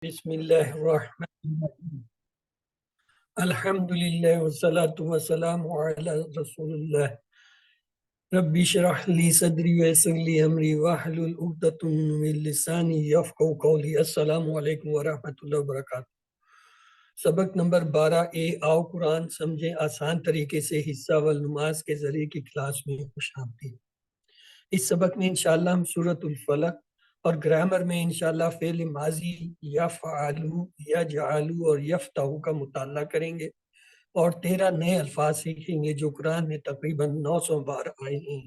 بسم اللہ الرحمن الرحیم الحمدللہ والصلاة والسلام علی رسول اللہ رب اشرح لی صدری ویسر لی امری واحلل عقدۃ من لسانی یفقهوا قولی۔ السلام علیکم ورحمۃ اللہ وبرکاتہ۔ سبق نمبر 12 آؤ قرآن سمجھیں آسان طریقے سے حصہ و نماز کے ذریعے کی کلاس میں خوش آمدید۔ اس سبق میں انشاءاللہ ہم سورۃ الفلق اور گرامر میں انشاءاللہ فعل ماضی یفعلو یجعلو اور یفتحو کا مطالعہ کریں گے اور 13 نئے الفاظ سیکھیں گے جو قرآن میں تقریباً 900 بار آئے ہیں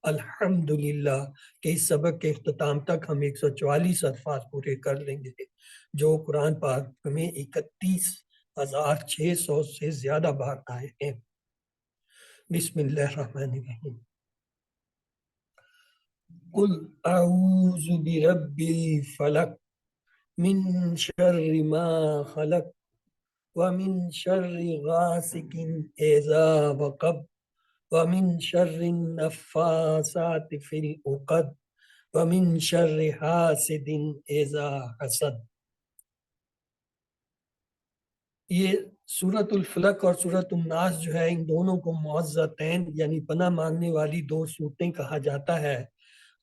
الحمدللہ کہ اس سبق کے اختتام تک ہم 144 الفاظ پورے کر لیں گے جو قرآن پاک میں 31,600 سے زیادہ بار آئے ہیں۔ بسم اللہ الرحمن الرحیم۔ قل اعوذ برب الفلق من شر ما خلق ومن شر غاسق اذا وقب ومن شر النفاثات في العقد ومن شر حاسد اذا حسد۔ یہ سورۃ الفلق اور سورۃ الناس جو ہے ان دونوں کو معوذتین یعنی پناہ مانگنے والی دو سورتیں کہا جاتا ہے۔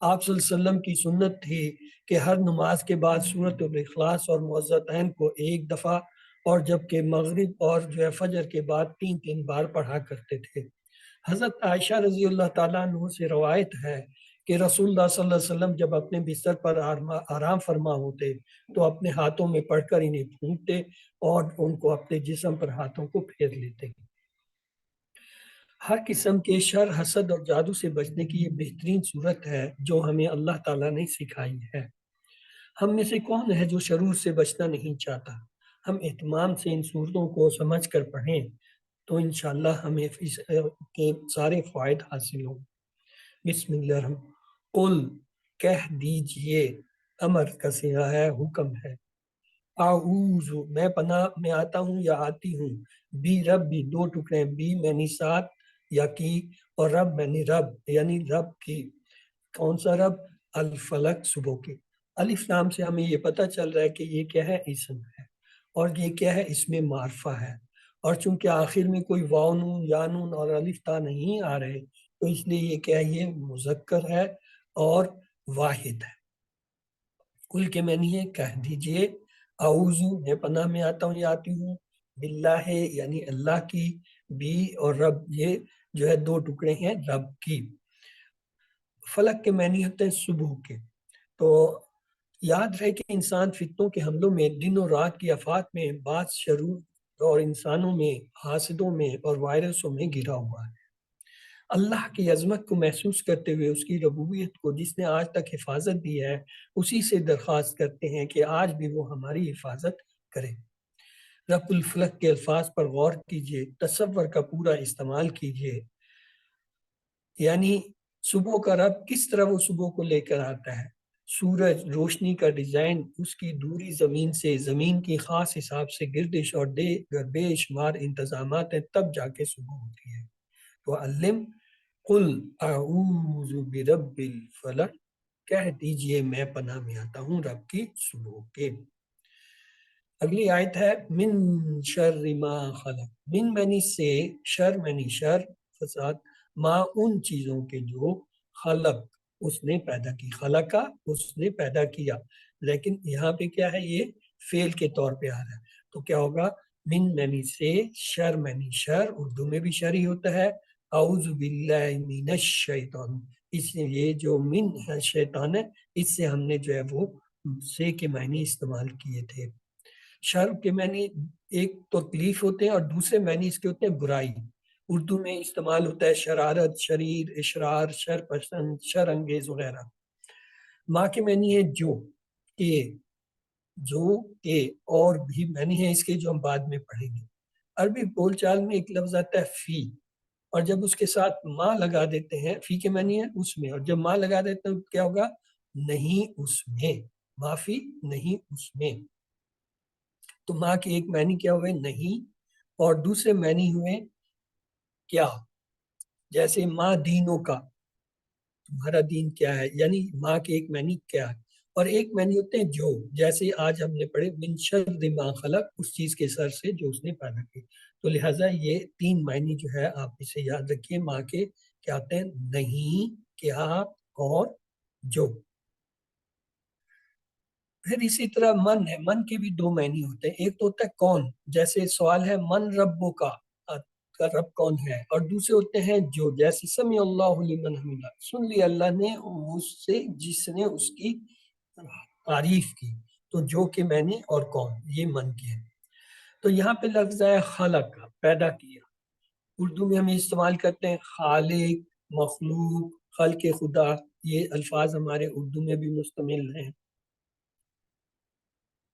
آپ صلی اللہ علیہ وسلم کی سنت تھی کہ ہر نماز کے بعد سورۃ الاخلاص اور معوذتین کو ایک دفعہ اور جبکہ مغرب اور جو ہے فجر کے بعد 3 بار پڑھا کرتے تھے۔ حضرت عائشہ رضی اللہ تعالیٰ عنہ سے روایت ہے کہ رسول اللہ صلی اللہ علیہ وسلم جب اپنے بستر پر آرام فرما ہوتے تو اپنے ہاتھوں میں پڑھ کر انہیں پھونکتے اور ان کو اپنے جسم پر ہاتھوں کو پھیر لیتے۔ ہر قسم کے شر، حسد اور جادو سے بچنے کی یہ بہترین صورت ہے جو ہمیں اللہ تعالیٰ نے سکھائی ہے۔ ہم میں سے کون ہے جو شرور سے بچنا نہیں چاہتا؟ ہم اہتمام سے ان صورتوں کو سمجھ کر پڑھیں تو انشاءاللہ ہمیں اس کے سارے فوائد حاصل ہوں۔ بسم اللہ الرحمن قل کہہ دیجئے، امر کا صیغہ ہے، حکم ہے۔ اعوذ میں پناہ میں آتا ہوں یا آتی ہوں، بی رب بھی دو ٹکڑے، بی یعنی ساتھ یا کی، اور رب یعنی رب یعنی رب کی۔ کون سا رب؟ الفلق، صبح کی۔ الف لام سے ہمیں یہ پتہ چل رہا ہے کہ یہ کیا ہے؟ اسم ہے، اور یہ کیا ہے؟ اس میں معرفہ ہے، اور چونکہ آخر میں کوئی واو نون یا نون اور الف تا نہیں آ رہے تو اس لیے یہ کیا ہے؟ یہ مذکر ہے اور واحد ہے۔ کل کے معنی ہے کہہ دیجئے، اعوذ میں پناہ میں آتا ہوں یا آتی ہوں، باللہ یعنی اللہ کی، بی اور رب یہ جو ہے دو ٹکڑے ہیں رب کی۔ فلک کے معنی ہوتے ہیں صبح کے۔ تو یاد رہے کہ انسان فتنوں کے حملوں میں دن اور رات کی آفات میں بعض شرور اور انسانوں میں، حاسدوں میں اور وائرسوں میں گھرا ہوا ہے۔ اللہ کی عظمت کو محسوس کرتے ہوئے اس کی ربوبیت کو جس نے آج تک حفاظت دی ہے اسی سے درخواست کرتے ہیں کہ آج بھی وہ ہماری حفاظت کرے۔ رب الفلق کے الفاظ پر غور کیجئے، تصور کا پورا استعمال کیجئے، یعنی صبح کا رب کس طرح وہ صبح کو لے کر آتا ہے۔ سورج، روشنی کا ڈیزائن، اس کی دوری زمین سے، زمین کی خاص حساب سے گردش اور بے شمار انتظامات ہیں تب جا کے صبح ہوتی ہے۔ تو علم قل اعوذ برب الفلق، کہہ دیجئے میں پناہ میں آتا ہوں رب کی صبح کے۔ اگلی آیت ہے من شر ما خلق، من معنی سے، شر معنی شر، فساد، ما ان چیزوں کے جو خلق اس نے پیدا کی، خلقہ اس نے پیدا کیا، لیکن یہاں پہ کیا ہے؟ یہ فعل کے طور پہ آ رہا ہے تو کیا ہوگا؟ من معنی سے، شر معنی شر، اردو میں بھی شر ہی ہوتا ہے، اعوذ باللہ من الشیطان، اس لیے جو من ہے شیطان ہے، اس سے ہم نے جو ہے وہ سے کے معنی استعمال کیے تھے۔ شر کے معنی ایک تو تکلیف ہوتے ہیں اور دوسرے معنی اس کے ہوتے ہیں برائی۔ اردو میں استعمال ہوتا ہے شرارت، شریر، اشرار، شر پسند، شر انگیز وغیرہ۔ ماں کے معنی ہے جو، کہ، جو کہ، اور بھی معنی ہے اس کے جو ہم بعد میں پڑھیں گے۔ عربی بول چال میں ایک لفظ آتا ہے فی، اور جب اس کے ساتھ ماں لگا دیتے ہیں، فی کے معنی ہے اس میں، اور جب ماں لگا دیتے ہیں کیا ہوگا؟ نہیں اس میں، معافی نہیں اس میں۔ تو ماں کے ایک معنی کیا ہوئے؟ نہیں، اور دوسرے معنی ہوئے کیا؟ جیسے ماں دینوں کا، تمہارا دین کیا ہے، یعنی ماں کے ایک معنی کیا ہے، اور ایک معنی ہوتے ہیں جو، جیسے آج ہم نے پڑھے من شر ما خلق، اس چیز کے شر سے جو اس نے پیدا کی. تو لہٰذا یہ 3 معنی جو ہے آپ اسے یاد رکھیے ماں کے، کیا ہوتے ہیں؟ نہیں، کیا اور جو. پھر اسی طرح من ہے، من کے بھی 2 معنی ہوتے ہیں. ایک تو ہوتا ہے کون، جیسے سوال ہے من ربو کا رب کون ہے، اور دوسرے ہوتے ہیں جو، جیسے سمع اللہ لمن حمدہ، سن لی اللہ نے اس سے جس نے اس کی تعریف کی. تو جو کے معنی اور کون، یہ من کے ہیں. تو یہاں پہ لفظ ہے خلق، پیدا کیا. اردو میں ہم استعمال کرتے ہیں خالق، مخلوق، خلق خدا، یہ الفاظ ہمارے اردو میں بھی مستعمل ہیں.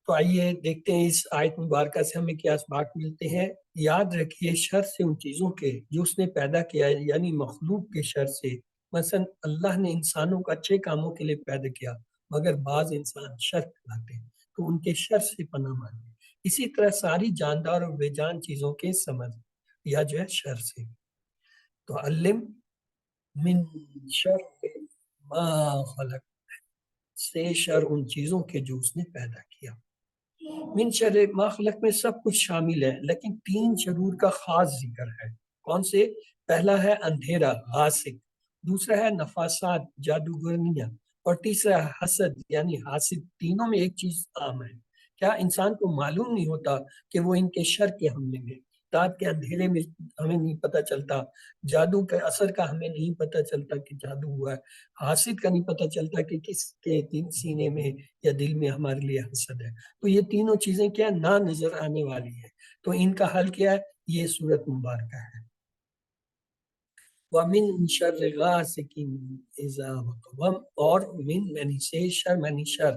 تو آئیے دیکھتے ہیں اس آیت مبارکہ سے ہمیں کیا اسباق ملتے ہیں. یاد رکھیے شر سے ان چیزوں کے جو اس نے پیدا کیا ہے، یعنی مخلوق کے شر سے. مثلا اللہ نے انسانوں کو اچھے کاموں کے لیے پیدا کیا، مگر بعض انسان شر پھیلاتے ہیں، تو ان کے شر سے پناہ مانگے. اسی طرح ساری جاندار اور بے جان چیزوں کے سمجھ یا جو ہے شر سے. تو علم من شر ما خلق، سے شر ان چیزوں کے جو اس نے پیدا کیا. من شر ما خلق میں سب کچھ شامل ہے، لیکن 3 شرور کا خاص ذکر ہے. کون سے؟ پہلا ہے اندھیرا، غاسق. دوسرا ہے نفاسات، جادوگرنیاں. اور تیسرا ہے حسد، یعنی حاسد. تینوں میں ایک چیز عام ہے، کیا انسان کو معلوم نہیں ہوتا کہ وہ ان کے شر کے حملے میں. رات کے اندھیرے میں ہمیں نہیں پتہ چلتا، جادو کے اثر کا ہمیں نہیں پتہ چلتا کہ جادو ہوا ہے. حاسد کا نہیں پتہ چلتا کہ کس کے سینے میں یا دل میں ہمارے لیے حسد ہے. تو یہ تینوں چیزیں کیا نہ نظر آنے والی ہیں. تو ان کا حل کیا ہے؟ یہ سورت مبارکہ ہے. وَمِن شَرِّ غَاسِقٍ إِذَا وَقَبَ، اور من معنی سے، شر معنی شر،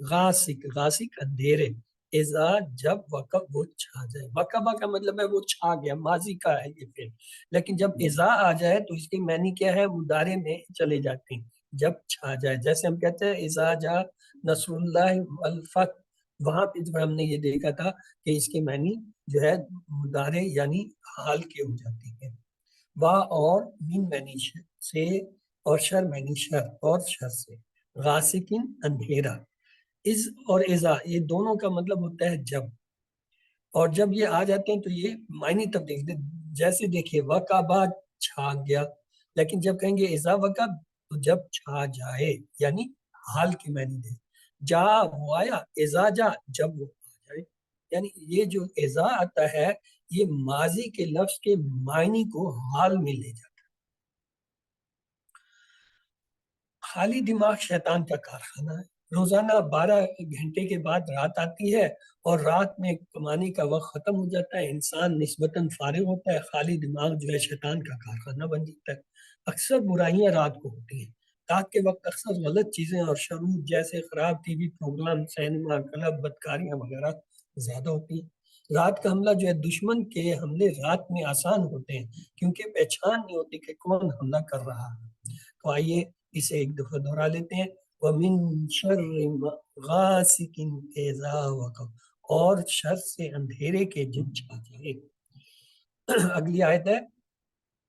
غاسق، غاسق اندھیرے، اذا جب، وقب وہ چھا جائے. وقبہ کا مطلب ہے وہ چھا گیا، ماضی کا ہے یہ پھر. لیکن جب اذا آ جائے تو اس کے معنی کیا ہے؟ مضارع میں چلے جاتے ہیں، جب چھا جائے. جیسے ہم کہتے ہیں اذا جاء نصر اللہ والفتح، وہاں پہ جو ہم نے یہ دیکھا تھا کہ اس کے معنی جو ہے مضارع یعنی حال کے ہو جاتی ہے. وا اور من معنی سے، اور شر معنی شر، اور شر سے. غاسقن اندھیرا، از اور ازا یہ دونوں کا مطلب ہوتا ہے جب. اور جب یہ آ جاتے ہیں تو یہ معنی تبدیل، جیسے دیکھیے وقبہ چھا گیا، لیکن جب کہیں گے ازا وقب تو جب چھا جائے، یعنی حال کے معنی دے. جا وہ آیا، ازا جا جب وہ آ جائے. یعنی یہ جو ازا آتا ہے یہ ماضی کے لفظ کے معنی کو حال میں لے جاتا ہے. خالی دماغ شیطان کا کارخانہ ہے. روزانہ 12 گھنٹے کے بعد رات آتی ہے، اور رات میں کمانے کا وقت ختم ہو جاتا ہے، انسان نسبتاً فارغ ہوتا ہے، خالی دماغ جو ہے شیطان کا کارخانہ بن جاتا ہے. اکثر برائیاں رات کو ہوتی ہیں. رات کے وقت اکثر غلط چیزیں اور شرور جیسے خراب TV programme, cinema, club, بدکاریاں وغیرہ زیادہ ہوتی ہیں. رات کا حملہ جو ہے، دشمن کے حملے رات میں آسان ہوتے ہیں، کیونکہ پہچان نہیں ہوتی کہ کون حملہ کر رہا ہے. تو آئیے اسے ایک دفعہ دہرا لیتے ہیں. وَمِن شَرِّ غَاسِقٍ إِذَا وَقَبَ، اور شر سے اندھیرے کے جب چھا جائے. اگلی آیت ہے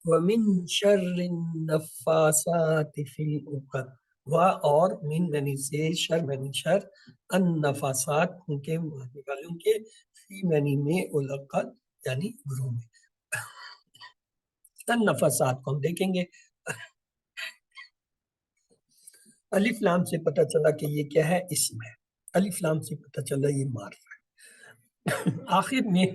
وَمِن شَرِّ النَّفَّاثَاتِ فِي الْعُقَدِ، اور من معنی سے، شر معنی شر، النفاسات ان کے مارنے والوں کے، فی معنی میں، العقد یعنی گروہ میں. النفاسات کو ہم دیکھیں گے. الف لام سے پتہ چلا کہ یہ کیا ہے؟ اسم ہے. الف لام سے پتہ چلا یہ معرفہ ہے. آخر میں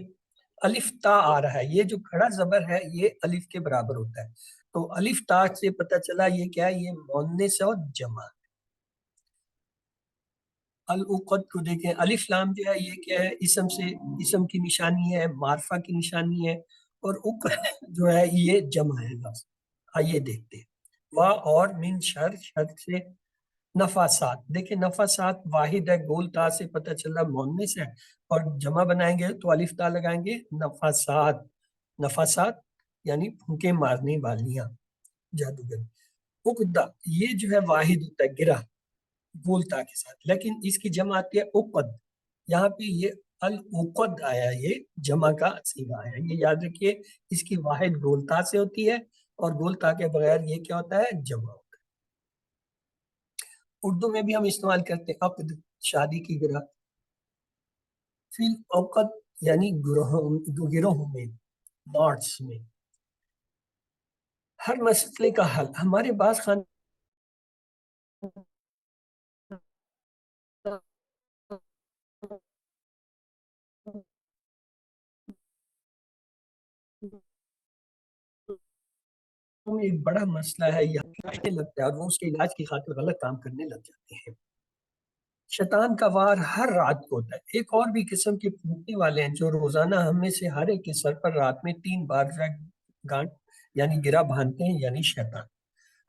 الف تا آ رہا ہے، یہ جو کھڑا زبر ہے یہ الف کے برابر ہوتا ہے. تو الف تا سے پتہ چلا یہ کیا ہے؟ یہ مؤنث اور جمع. العقد کو دیکھیں، الف لام جو ہے یہ کیا ہے؟ اسم سے، اسم کی نشانی ہے، معرفہ کی نشانی ہے. اور عقد جو ہے یہ جمع ہے لفظ. آئیے دیکھتے ہیں. وا اور من شر، شر سے. نفاسات، دیکھیں نفاسات واحد ہے، گول تا سے پتہ چلا مؤنث ہے، اور جمع بنائیں گے تو الف تا لگائیں گے، نفاسات. نفاسات یعنی پھونکے مارنے والیاں، جادوگر. عقدہ یہ جو ہے واحد ہوتا ہے، گرہ، گول تا کے ساتھ، لیکن اس کی جمع آتی ہے عقد. یہاں پہ یہ العقد آیا، یہ جمع کا صیغہ آیا. یہ یاد رکھیے، اس کی واحد گول تا سے ہوتی ہے، اور گول تا کے بغیر یہ کیا ہوتا ہے؟ جمع. اردو میں بھی ہم استعمال کرتے ہیں عقد، شادی کی گرہ، فی اوقات یعنی گروہوں میں، ناٹس میں. ہر مسئلے کا حل ہمارے بعض میں ایک بڑا مسئلہ ہے، یہ لگتا ہے اور وہ اس کے علاج کی خاطر غلط کام کرنے لگ جاتے ہیں. شیطان کا وار ہر رات کو ہوتا ہے. ایک اور بھی قسم کے پھونکنے والے ہیں جو روزانہ ہم میں سے ہر ایک کے سر پر رات میں 3 بار گانٹ یعنی گرا باندھتے ہیں، یعنی شیطان.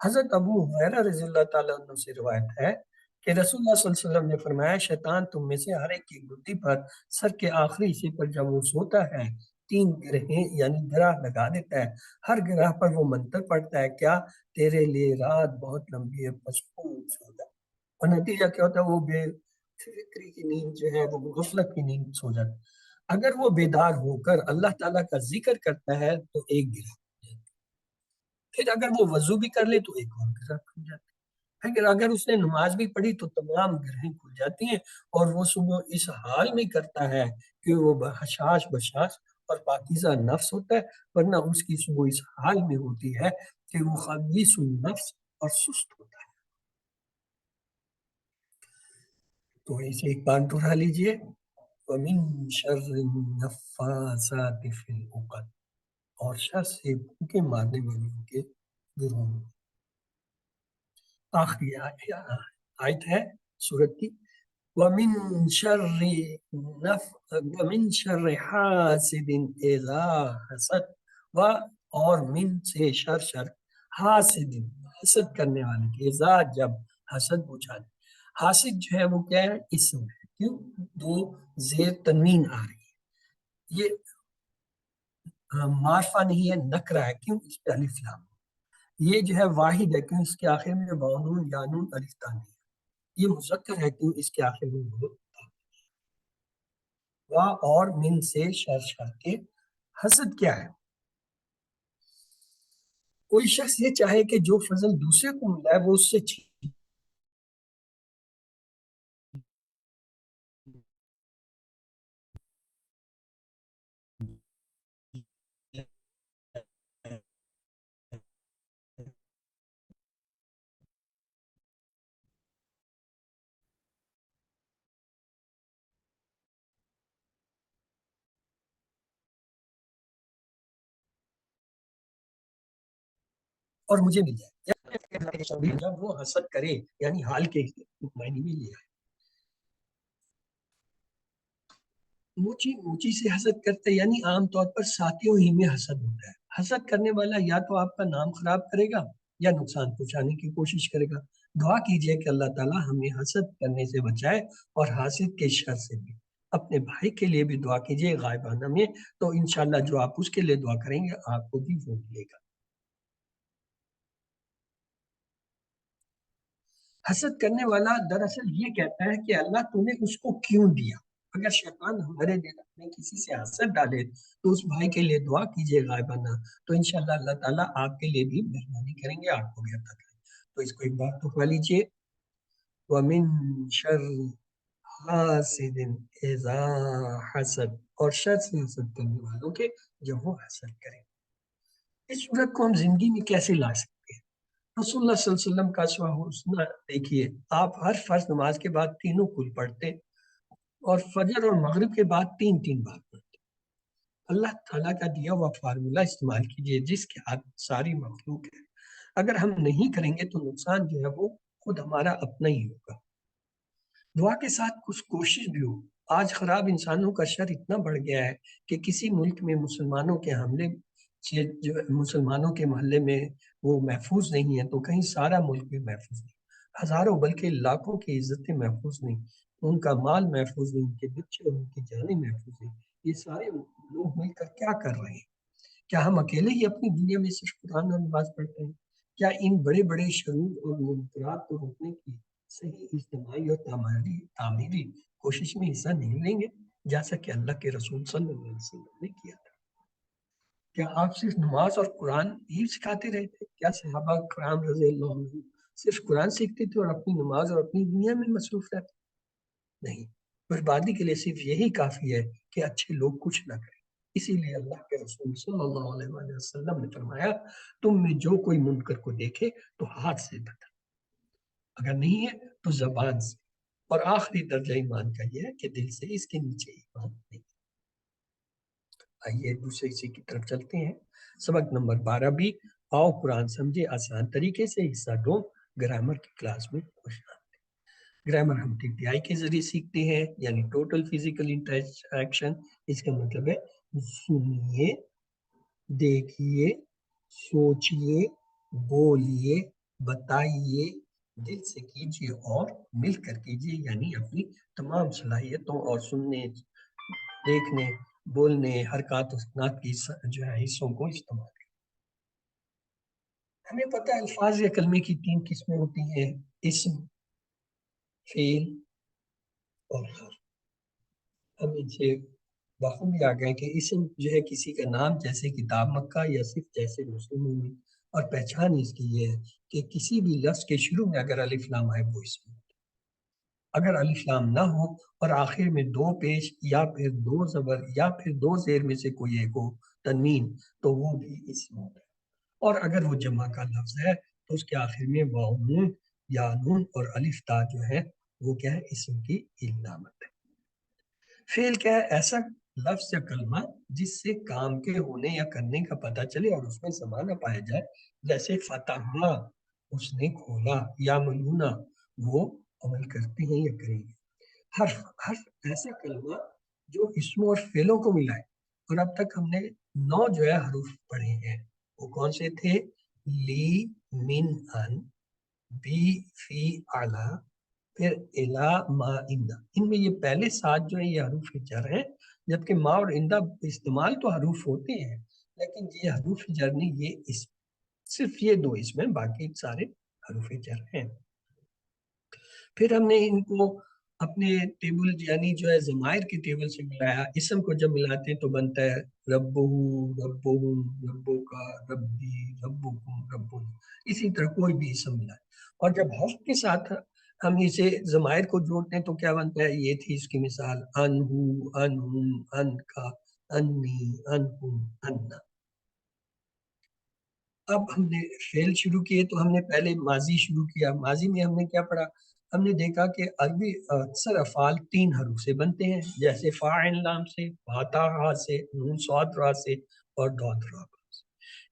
حضرت ابو ہریرہ رضی اللہ تعالیٰ عنہ سے روایت ہے کہ رسول اللہ صلی اللہ علیہ وسلم نے فرمایا، شیطان تم میں سے ہر ایک کی گدی پر سر کے آخری حصے پر جب وہ سوتا ہے 3 گرہیں یعنی گرہ لگا دیتا ہے. ہر گرہ پر وہ منتر پڑھتا ہے، کیا تیرے لیے رات بہت لمبی ہے، بس خوب سو جا. اور نتیجہ کیا ہوتا ہے، وہ بے فکری کی نیند جو ہے وہ غفلت کی نیند سو جاتا ہے. اگر وہ بیدار ہو کر اللہ تعالیٰ کا ذکر کرتا ہے تو ایک گرہ، پھر اگر وہ وضو بھی کر لے تو ایک اور گرہ کھل جاتا ہے. پھر اگر اس نے نماز بھی پڑھی تو تمام گرہیں کھل جاتی ہیں، اور وہ صبح اس حال میں کرتا ہے کہ وہ حشاش بشاش اور پاکیزہ نفس ہوتا ہے، ورنہ اس کی صبح اس حال میں ہوتی ہے کہ وہ خبیث النفس اور سست ہوتا ہے. تو اسے ایک بار دہرا لیجئے، وَمِن شَرِّ النَّفَّاثَاتِ فِي الْعُقَدِ، اور شر سے بھوکے مارنے والوں کے گروہ میں. آخری آیت ہے سورت کی، وَمِن شَرِّ حَاسِدٍ إِذَا حَسَدَ، اور من سے شر حاسد، حسد کرنے والے کے، اذا جب حسد بجھا دے. حاسد جو ہے وہ کیا ہے، اسم ہے. کیوں؟ دو زیر تنوین آ رہی ہے. یہ معرفہ نہیں ہے، نکرہ ہے. کیوں؟ اس پہ الف لام. یہ جو ہے واحد ہے، کیوں؟ اس کے آخر میں بانون یانون الف تانی ہے. یہ مذکر ہے، کیوں؟ اس کے آخر میں وہ. اور من سے شر کے. حسد کیا ہے؟ کوئی شخص یہ چاہے کہ جو فضل دوسرے کو ملا ہے وہ اس سے چھین اور مجھے مل جائے. جب وہ حسد کرے یعنی حال کے معنی میں لیا ہے، اونچی اونچی سے حسد کرتے یعنی عام طور پر ساتھیوں ہی میں حسد ہوتا ہے. حسد کرنے والا یا تو آپ کا نام خراب کرے گا یا نقصان پہنچانے کی کوشش کرے گا. دعا کیجئے کہ اللہ تعالیٰ ہمیں حسد کرنے سے بچائے اور حاسد کے شر سے بھی. اپنے بھائی کے لیے بھی دعا کیجئے غائبانہ میں، تو انشاءاللہ جو آپ اس کے لیے دعا کریں گے آپ کو بھی وہ ملے گا. حسد کرنے والا دراصل یہ کہتا ہے کہ اللہ تو نے اس کو کیوں دیا. اگر شیطان ہمارے دل میں کسی سے حسد ڈالے تو اس بھائی کے لیے دعا کیجیے غائبانہ، تو انشاءاللہ اللہ تعالیٰ آپ کے لیے بھی مہربانی کریں گے، آپ کو بھی عطا کریں گے. تو اس کو ایک بار دہرا لیجیے، وَمِن شَرِّ حَاسِدٍ إِذَا حَسَدَ، اور شر سے حسد کرنے والوں کے جب وہ حسد کریں. اس صورت کو ہم زندگی میں کیسے لا سکتے ہیں؟ رسول اللہ صلی اللہ علیہ وسلم کا اسوہ حسنہ دیکھیے. آپ ہر فرض نماز کے بعد تینوں کل پڑھتے، اور فجر اور مغرب کے بعد 3 بار پڑھتے. اللہ تعالیٰ کا دیا ہوا فارمولہ استعمال کیجئے جس کے ہاتھ ساری مخلوق ہے. اگر ہم نہیں کریں گے تو نقصان جو ہے وہ خود ہمارا اپنا ہی ہوگا. دعا کے ساتھ کچھ کوشش بھی ہو. آج خراب انسانوں کا شر اتنا بڑھ گیا ہے کہ کسی ملک میں مسلمانوں کے حملے جو مسلمانوں کے محلے میں وہ محفوظ نہیں ہے تو کہیں سارا ملک بھی محفوظ نہیں. ہزاروں بلکہ لاکھوں کی عزتیں محفوظ نہیں، ان کا مال محفوظ نہیں، ان کے بچے اور ان کی جانیں محفوظ نہیں. یہ سارے لوگ مل کر کیا کر رہے ہیں؟ کیا ہم اکیلے ہی اپنی دنیا میں صرف قرآن اور نماز پڑھتے ہیں؟ کیا ان بڑے بڑے شرور اور منکرات کو روکنے کی صحیح اجتماعی اور تعمیری کوشش میں حصہ نہیں لیں گے جیسا کہ اللہ کے رسول صلی اللہ علیہ وسلم نے کیا تھا؟ کیا آپ صرف نماز اور قرآن ہی سکھاتے رہتے؟ کیا صحابہ کرام رضی اللہ عنہ صرف قرآن سیکھتے تھے اور اپنی نماز اور اپنی دنیا میں مصروف رہتے؟ نہیں، بربادی کے لیے صرف یہی کافی ہے کہ اچھے لوگ کچھ نہ کریں۔ اسی لیے اللہ کے رسول صلی اللہ علیہ وآلہ وسلم نے فرمایا تم میں جو کوئی منکر کو دیکھے تو ہاتھ سے بتا، اگر نہیں ہے تو زبان سے، اور آخری درجہ ایمان کا یہ ہے کہ دل سے، اس کے نیچے ایمان نہیں۔ آئیے دوسرے حصے کی طرف چلتے ہیں۔ سبق نمبر 12 بھی، آؤ قرآن سمجھے آسان طریقے سے، حصہ 2، گرامر کی کلاس میں خوش آمدید۔ گرامر ہم ٹی ٹی آئی کے ذریعے سیکھتے ہیں، یعنی ٹوٹل فزیکل انٹریکشن۔ اس کا مطلب ہے سنیے، دیکھیے، سوچیے، بولیے، بتائیے، دل سے کیجیے اور مل کر کیجیے، یعنی اپنی تمام صلاحیتوں اور سننے، دیکھنے، بولنے، حرکات و سکنات کی جو ہے حصوں کو استعمال کریں۔ ہمیں پتہ ہے الفاظ یا کلمے کی 3 قسمیں ہوتی ہیں، اسم، فعل اور حرف۔ ہم ان سے بخوبی آ گئے کہ اسم جو ہے کسی کا نام، جیسے کتاب مکہ یا صرف جیسے مسلموں میں، اور پہچان اس کی یہ ہے کہ کسی بھی لفظ کے شروع میں اگر الف لام آئے وہ اسم، اگر الف لام نہ ہو اور آخر میں 2 پیش یا پھر 2 زبر یا پھر 2 زیر میں سے کوئی ایک ہو، تنوین، تو وہ بھی اسم ہوتا ہے۔ اور اگر وہ جمع کا لفظ ہے تو اس کے آخر میں واو نون یا نون اور الف تا جو ہے وہ کیا ہے، اسم کی علامت ہے۔ فعل کیا ہے، ایسا لفظ یا کلمہ جس سے کام کے ہونے یا کرنے کا پتہ چلے اور اس میں زمانہ پایا جائے، جیسے فتحنا، اس نے کھولا، یا ملونا، وہ عمل کرتے ہیں یا کریں گے۔ حرف ایسا کلمہ جو اسموں اور فعلوں کو ملائے، اور اب تک ہم نے 9 جو ہے حروف پڑھے ہیں، وہ کون سے تھے؟ لی، من، ان، بی، فی، اعلی، پھر الا، ما، اندہ۔ ان میں یہ پہلے 7 جو ہیں یہ حروف جر ہیں، جبکہ ما اور اندہ استعمال تو حروف ہوتے ہیں، لیکن یہ حروف جر نہیں، یہ اسم، صرف یہ 2 اسم ہیں، باقی سارے حروف جر ہیں۔ پھر ہم نے ان کو اپنے ٹیبل یعنی جو ہے ضمائر کے ٹیبل سے ملایا۔ اسم کو جب ملاتے ہیں تو بنتا ہے ربہ، ربہم، ربک، ربی، ربکم، ربنا۔ اسی طرح کوئی بھی اسم ملائے، اور جب حرف کے ساتھ ہم اسے ضمائر کو جوڑتے ہیں تو کیا بنتا ہے؟ یہ تھی اس کی مثال، انہو، انہم، انکا، انی، انکم، انا۔ اب ہم نے فعل شروع کیے تو ہم نے پہلے ماضی شروع کیا۔ ماضی میں ہم نے کیا پڑھا؟ ہم نے دیکھا کہ عربی اکثر افعال 3 حروف سے بنتے ہیں، جیسے فاعل لام سے، فاتا ہا سے، نون صاد را سے، اور ڈاد را سے۔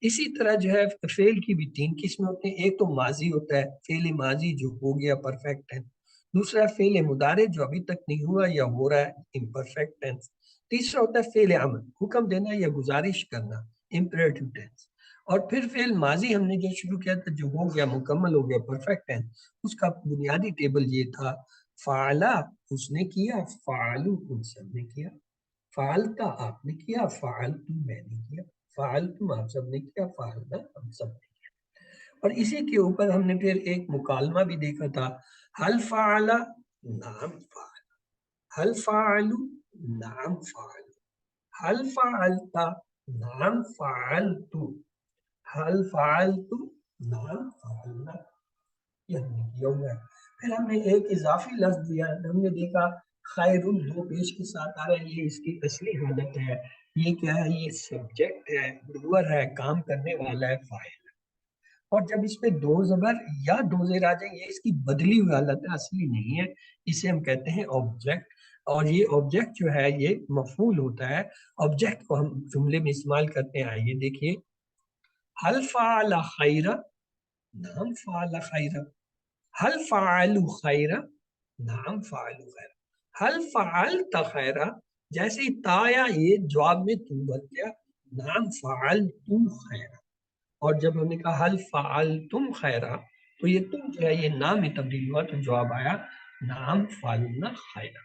اسی طرح جو ہے فعل کی بھی 3 قسمیں ہوتے ہیں۔ ایک تو ماضی ہوتا ہے، فعل ماضی جو ہو گیا، پرفیکٹ ٹینس۔ دوسرا فعل مضارع جو ابھی تک نہیں ہوا یا ہو رہا ہے، امپرفیکٹ ٹینس۔ تیسرا ہوتا ہے فعل امر، حکم دینا یا گزارش کرنا، امپریٹو ٹینس۔ اور پھر فعل ماضی ہم نے جو شروع کیا تھا، جو ہو گیا، مکمل ہو گیا، پرفیکٹ ٹینس، اس کا بنیادی ٹیبل یہ تھا، فعلا اس نے کیا، فعلو تم سب نے کیا، فعلتا آپ نے کیا، فعلتم میں نے کیا، فعلتم آپ سب نے کیا، فعلنا ہم سب نے کیا۔ اور اسی کے اوپر ہم نے پھر ایک مکالمہ بھی دیکھا تھا، حل فعلا، نعم فعل، حل فعلو، نعم فعل، حل فعلتا، نعم فعلتو، حل فعلتم، نعم فعلنا، یہ ہم نے کیا ہوا ہے۔ پھر ہم نے ایک اضافی لفظ دیا، ہم نے دیکھا خیر، 2 پیش کے ساتھ آ رہا ہے، یہ اس کی اصلی حالت ہے، یہ کیا ہے؟ یہ سبجیکٹ ہے، ڈوور ہے، کام کرنے والا ہے، فاعل۔ اور جب اس پہ 2 زبر یا 2 زیر آ جائیں، یہ اس کی بدلی ہوئی حالت ہے، اصلی نہیں ہے، اسے ہم کہتے ہیں آبجیکٹ۔ اور یہ آبجیکٹ جو ہے یہ مفعول ہوتا ہے۔ آبجیکٹ کو ہم جملے میں استعمال کرتے ہیں، آئیے دیکھیے، حل فعل خیرا، نعم فعل خیرا، حل فعلوا خیرا، نعم فعلوا خیرا، حل فعلت خیرا، جیسے ہی تا آیا یہ جواب میں تم بن گیا، نعم فعلتم خیرا۔ اور جب ہم نے کہا حل فعلتم خیرا تو یہ تم جو ہے یہ نام میں تبدیل ہوا تو جواب آیا نعم فعلنا خیرا۔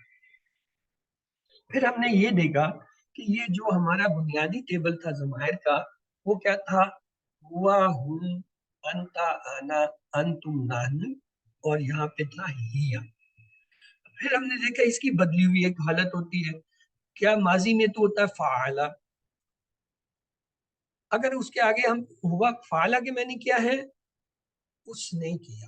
پھر ہم نے یہ دیکھا کہ یہ جو ہمارا بنیادی ٹیبل تھا ضمائر کا، وہ کیا تھا؟ ہوا، ہم، انتا، انا، انتم، نحن، اور یہاں پہ تھا ہیا۔ پھر ہم نے دیکھا اس کی بدلی ہوئی ایک حالت ہوتی ہے، کیا؟ ماضی میں تو ہوتا ہے فعلا، اگر اس کے آگے ہم ہوا، فعلا کے میں نے کیا ہے؟ اس نے کیا،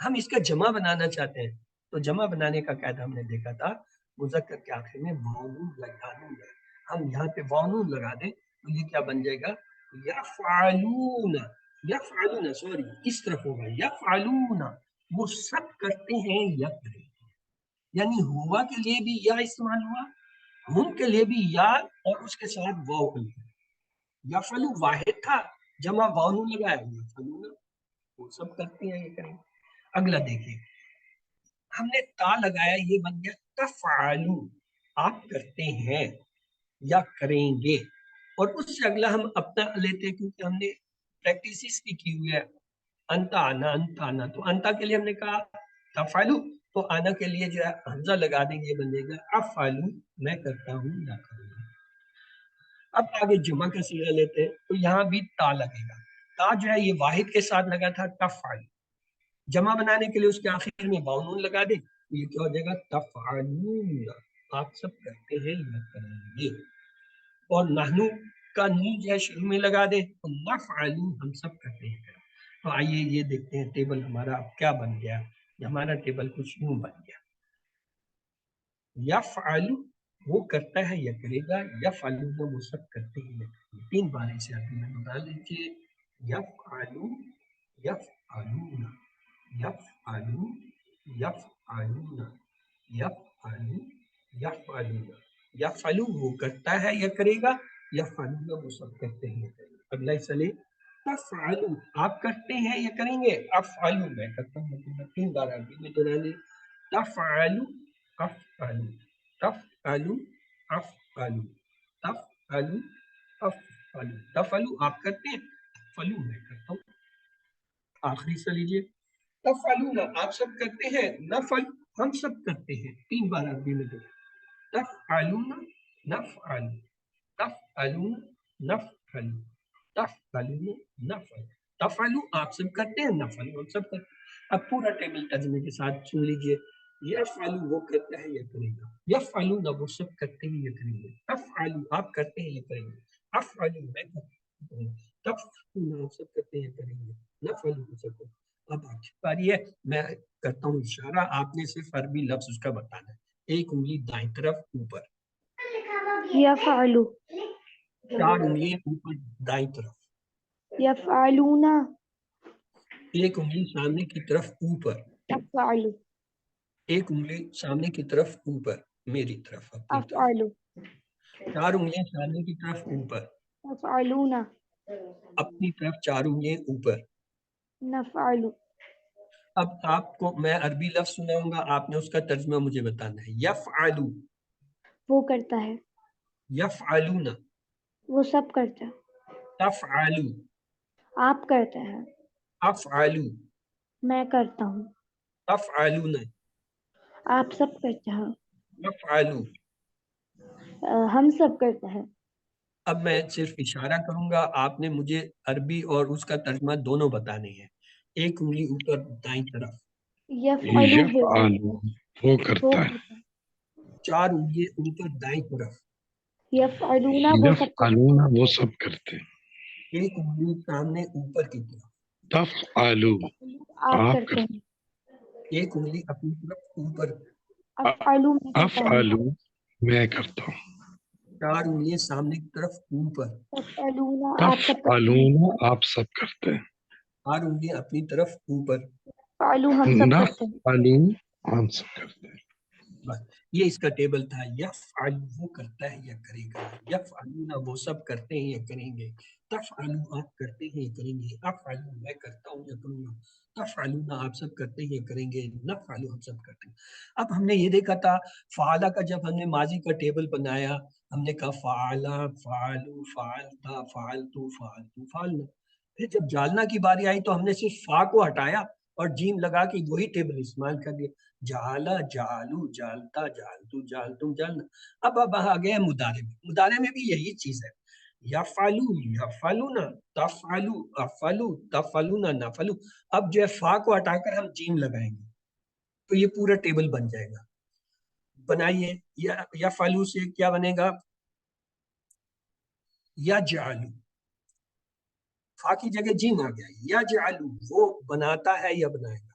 ہم اس کا جمع بنانا چاہتے ہیں تو جمع بنانے کا قاعدہ ہم نے دیکھا تھا مذکر کے آخر میں واؤن لگانا ہے. ہم یہاں پہ واؤن لگا دیں تو یہ کیا بن جائے گا؟ یفعلون. یفعلون سوری اس طرف ہوگا یفعلون وہ سب کرتے ہیں یا کریں. یعنی ہوا کے لیے بھی یا استعمال ہوا, ہم کے لیے بھی یا اور اس کے ساتھ واو. یفعلو واحد تھا, جمع واؤن لگایا یفعلون وہ سب کرتے ہیں یہ کریں. اگلا دیکھیں, ہم نے تا لگایا یہ بن گیا تفعلو آپ کرتے ہیں یا کریں گے. اور اس سے اگلا ہم اپنا لیتے ہیں کیونکہ ہم نے پریکٹیسز بھی کی ہوئی ہے. انتا آنا انتا آنا, تو انتا کے لیے ہم نے کہا تفعلو, تو آنا کے لیے جو ہے حمزہ لگا دیں گے بن جائے گا افعلو میں کرتا ہوں یا کروں گا. اب آگے جمع کا صیغہ لیتے ہیں تو یہاں بھی تا لگے گا. تا جو ہے یہ واحد کے ساتھ لگا تھا تفعل, جمع بنانے کے لیے اس کے آخر میں واؤن لگا دیں تو یہ کیا ہو جائے گا تفعلون آپ سب کرتے ہیں یا کریں گے. اور نحنو کا نون جو ہے شروع میں لگا دیں تو نفعلو ہم سب کرتے ہیں. تو آئیے یہ دیکھتے ہیں ٹیبل ہمارا اب کیا بن گیا. ہمارا ٹیبل کچھ یوں بن گیا, یفعلو وہ کرتا ہے یا کرے گا, یفعلون وہ سب کرتے ہیں یا کریں گے. 3 بار اسے آپ میں بتا لیجیے یفعلو یفعلون یفعلو یفعلون یفعلو یفعلون. یفعلو وہ کرتا ہے یا کرے گا, یفعلون وہ سب کرتے ہیں یا کریں گے. اگلا چلے تفعلو آپ کرتے ہیں یا کریں گے, افعلو میں کرتا ہوں. 3 بار عربی میں دہرا لیں تفعلو افعلو تفعلو افعلو تفعلو افعلو. تفعلو آپ کرتے ہیں, افعلو میں کرتا ہوں. آخری سے لیجیے تفعلون آپ سب کرتے ہیں, نفعل ہم سب کرتے ہیں. 3 بار عربی میں دو تفعلون نفعل تفعلون نفعل تفعلون نفعل. تفعلو آپ سب کرتے ہیں, نفعل ہم سب کرتے ہیں. اب پورا ٹیبل ترجمے کے ساتھ سن لیجیے. یفعلو وہ کرتا ہے یا کرے گا, یفعلون وہ سب کرتے ہیں یا کریں گے, افعلو آپ کرتے ہیں یا کریں گے, افعلو میں کرتا ہوں, تفعلون آپ سب کرتے ہیں یا کریں گے, نفعلو وہ سب کرتے ہیں. اب آپ کی باری ہے, میں کرتا ہوں اشارہ, آپ نے صرف عربی لفظ اس کا بتانا ہے. ایک انگلی دائیں طرف اوپر, یفعلو 4 انگلیاں اوپر دائیں طرف, یفعلون ایک انگلی سامنے کی طرف اوپر, تفعلو ایک انگلی سامنے کی طرف اوپر میری طرف اپنی طرف, افعلو 4 انگلیاں سامنے کی طرف اوپر, تفعلون اپنی طرف 4 انگلیاں اوپر. نفعلو اب آپ کو میں عربی لفظ سناؤں گا, آپ نے اس کا ترجمہ مجھے بتانا ہے. یفعلو وہ کرتا ہے, یفعلون وہ سب کرتا ہے, تفعلو آپ کرتے ہیں, افعلو میں کرتا ہوں, تفعلون آپ سب کرتے ہیں, یفعلو. ہم سب کرتے ہیں. اب میں صرف اشارہ کروں گا, آپ نے مجھے عربی اور اس کا ترجمہ دونوں بتانے ہیں. ایک انگلی اوپر دائیں طرف, یفعلو یفعلو وہ کرتا ہے, 4 انگلیاں اوپر دائیں طرف, یفعلون وہ سب کرتے یفعلون وہ سب کرتے ہیں, ایک انگلی سامنے اوپر کی طرف, تفعلو ہیں, آپ آپ کرتے کرتے ہیں, ایک انگلی اپنی طرف اوپر, افعلو میں کرتا ہوں, افعلو میں کرتا ہوں, 4 انگلیاں سامنے کی طرف اوپر, تفعلون آپ سب کرتے ہیں, تفعلون آپ سب کرتے ہیں, 4 انگلیاں اپنی طرف اوپر. تفعلو ہم سب کرتے ہیں. نفعلون ہم سب کرتے ہیں. بس یہ اس کا ٹیبل تھا. یفعل وہ کرتا ہے یا کرے گا, یفعلون وہ سب کرتے ہیں یا کریں گے, تفعلوا آپ کرتے ہیں یا کریں گے, افعلوا میں کرتا ہوں یا کروں گا, تفعلون آپ سب کرتے ہیں یا کریں گے, نفعل ہم سب کرتے ہیں. اب ہم نے یہ دیکھا تھا فعلا کا, جب ہم نے ماضی کا ٹیبل بنایا ہم نے کہا فعلا فعلوا فعلتا فعلتو فعلتو فعلنا. پھر جب جالنا کی باری آئی تو ہم نے صرف فا کو ہٹایا اور جیم لگا کے وہی ٹیبل استعمال کر لیا. جالا جالو جالتا جالتو جالتم جالنا. اب آ گئے مضارع میں. مضارع میں بھی یہی چیز ہے, یفعلو یفعلون تفعلو افعلو تفعلون نفعلو. اب جو ہے فا کو ہٹا کر ہم جیم لگائیں گے تو یہ پورا ٹیبل بن جائے گا. بنائیے, یفعلو سے کیا بنے گا, یجعلو, فا کی جگہ جیم آ گیا, یجعلو وہ بناتا ہے یا بنائے گا,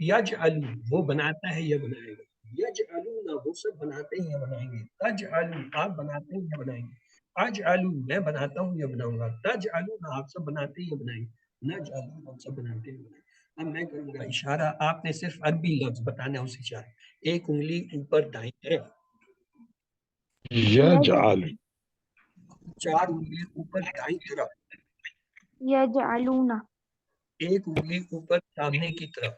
یجعلو وہ بناتا ہے یا بنائے گا، یجعلون وہ سب بناتے ہیں یا بنائیں گے، تجعلو آپ بناتے ہیں یا بنائیں گے، اجعلو میں بناتا ہوں یا بناؤں گا، تجعلون آپ سب بناتے ہیں یا بنائیں گے، نجعلو ہم سب بناتے ہیں یا بنائیں گے۔ اب میں کروں گا اشارہ، آپ نے صرف عربی لفظ بتانا ہے اس اشارے، ایک انگلی اوپر دائیں طرف، يجعل چار انگلی اوپر دائیں طرف، يجعلون ایک انگلی اوپر سامنے کی طرف،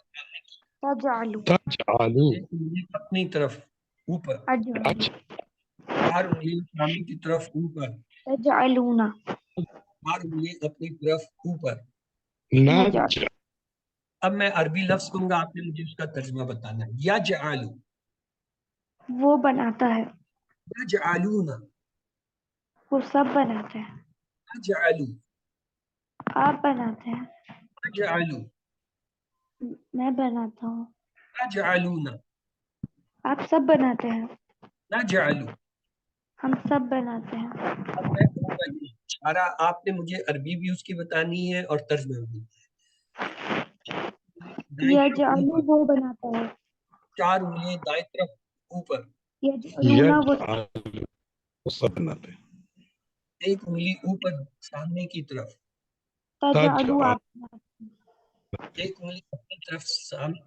تجعل تجعل ایک انگلی اپنی طرف اوپر، أجعل چار انگلی سامنے کی طرف اوپر، تجعلون چار انگلی اپنی طرف اوپر۔ نجعل نجعل اب میں عربی لفظ کہوں گا، آپ نے مجھے اس کا ترجمہ بتانا ہے، یجعل، وہ بناتا ہے، یجعلون، وہ سب بناتے ہیں، اجعل، آپ بناتے ہیں، اجعل، میں بناتا ہوں، اجعلون، آپ سب بناتے ہیں، نجعل۔ ہم سب بناتے ہیں۔ اب میں کہوں گا یہ اشارہ، آپ نے مجھے عربی بھی اس کی بتانی ہے اور ترجمہ بھی، دائیں طرف یجعل اوپر، وہ بناتا ہے، چار انگلیاں دائیں طرف اوپر، یجعلون وہ يجعل سب بناتے ہیں۔ ایک انگلی اوپر سامنے کی طرف، تجعلو تجعل آپ بناتے ہیں، ایک انگلی اپنی طرف سامنے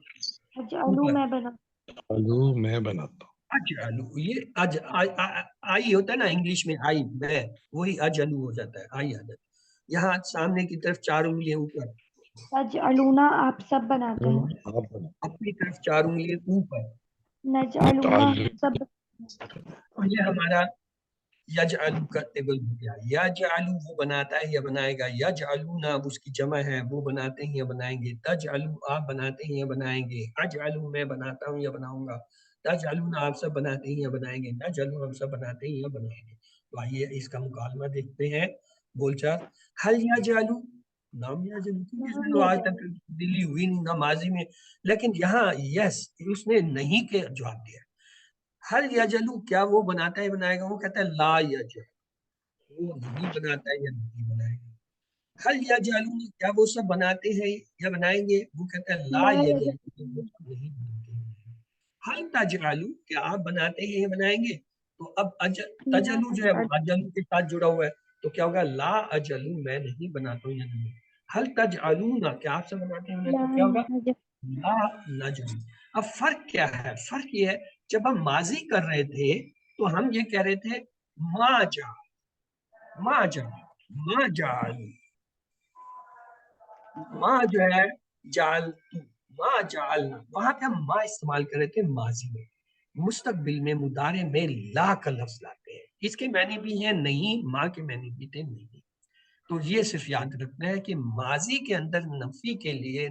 تجعلو اوپر، میں بناتا میں بناتا ہوں۔ اجعلو، یہ آئی ہوتا ہے نا انگلش میں، آئی میں، وہی اجلو ہو جاتا ہے، آئی آ جاتا ہے، یہاں سامنے کی طرف چار انگلیاں اوپر، ہوں، تجعلون آپ سب بناتے ہیں، آپ بناتے اپنی طرف چار انگلیاں اوپر، نجعلون تعلق ہم سب اور یہ ہمارا یجعلو کا ٹیبل ہو گیا، یجعلو وہ بناتا ہے یا بنائے گا، یجعلون اب اس کی جمع ہے، وہ بناتے ہیں یا بنائیں گے، تجعلو آپ بناتے ہیں یا بنائیں گے، اجعلو میں بناتا ہوں یا بناؤں گا، تجعلون آپ سب بناتے ہیں یا بنائیں گے، نجعلو ہم سب بناتے ہیں یا بنائیں گے۔ تو آئیے اس کا مکالمہ دیکھتے ہیں، بول چال، حل یجعلو، نام یجعلو، کیونکہ اس میں تو آج تک تبدیلی ہوئی نہیں نہ ماضی میں، لیکن یہاں یس اس نے نہیں کے جواب دیا، حل یجلو کیا وہ بناتا ہے بنائے گا، وہ کہتا ہے لا یجل، وہ نہیں بناتا ہے یا نہیں بنائے گا، حل یجلون کیا وہ سب بناتے ہیں یا بنائیں گے، وہ کہتا ہے لا لا یجل، یجعل وہ سب نہیں بناتے ہیں، حل تجعلو کیا آپ بناتے ہیں یا بنائیں گے، تو اب لا تجلو جو ہے وہ أجعل اجلو کے ساتھ جڑا ہوا ہے، تو کیا ہوگا لا اجلو میں نہیں بناتا ہوں یا نہیں، حل تجعلون کیا آپ سب بناتے ہیں لا تو کیا ہوگا نجعل لا نجم۔ اب فرق کیا ہے، فرق یہ ہے جب ہم ماضی کر رہے تھے تو ہم یہ کہہ رہے تھے ما جا، ما جا، ما جال، ما جو ہے جال، ما جالنا، وہاں پہ ہم ما استعمال کر رہے تھے ماضی میں، مستقبل میں مضارع میں لا کا لفظ لاتے ہیں، اس کے معنی بھی ہیں نہیں، ما کے معنی بھی تھے نہیں، تو یہ صرف یاد رکھنا ہے کہ ماضی کے اندر نفی کے لیے